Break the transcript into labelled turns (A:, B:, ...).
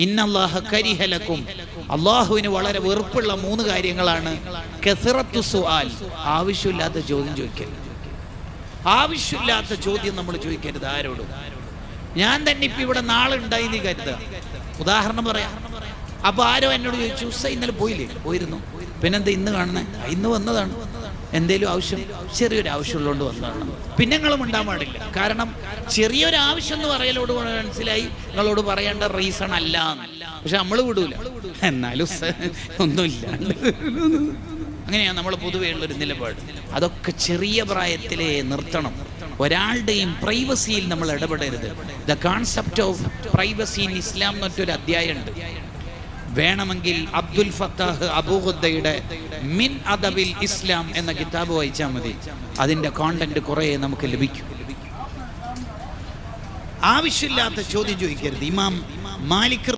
A: ഇന്നല്ലാഹ കരിഹ ലക്കും, അള്ളാഹുവിന് വളരെ വെറുപ്പുള്ള 3 കാര്യങ്ങളാണ്. കസറത്തു സുആൽ, ആവശ്യമില്ലാത്ത ചോദ്യം ചോദിക്കരുത്. ആവശ്യമില്ലാത്ത ചോദ്യം നമ്മൾ ചോദിക്കരുത് ആരോടും. ഞാൻ തന്നെ ഇപ്പം ഇവിടെ നാളെ ഉണ്ടായി കരുതുക, ഉദാഹരണം പറയാം. അപ്പൊ ആരോ എന്നോട് ചോദിച്ചു, ഉസ്താദ് ഇന്നലെ പോയില്ലേ? പോയിരുന്നു. പിന്നെന്താ ഇന്ന് കാണുന്നേ? ഇന്ന് വന്നതാണ്. എന്തേലും ആവശ്യം? ചെറിയൊരു ആവശ്യമുള്ളതുകൊണ്ട് വന്നതാണ്. പിന്നെ നിങ്ങളും ഉണ്ടാൻ പാടില്ല. കാരണം ചെറിയൊരു ആവശ്യം എന്ന് പറയലോട് മനസ്സിലായി നിങ്ങളോട് പറയേണ്ട റീസൺ അല്ല. പക്ഷെ നമ്മൾ വിടൂല, എന്നാലും ഒന്നുമില്ല. അങ്ങനെയാണ് നമ്മൾ പൊതുവേ ഉള്ളൊരു നിലപാട്. അതൊക്കെ ചെറിയ പ്രായത്തിലേ നിർത്തണം. ഒരാളുടെയും പ്രൈവസിയിൽ നമ്മൾ ഇടപെടരുത്. The concept of privacy in Islam എന്നൊരു അധ്യായമുണ്ട്. വേണമെങ്കിൽ അബ്ദുൽ ഫത്താഹ് അബൂഖുദ്ദയുടെ മിൻ അദബിൽ ഇസ്ലാം എന്ന കിതാബ് വായിച്ചാൽ മതി. അതിൻ്റെ കോണ്ടന്റ് കുറേ നമുക്ക് ലഭിക്കും. ആവശ്യമില്ലാത്ത ചോദ്യം ചോദിക്കരുത്. ഇമാം മാലിക്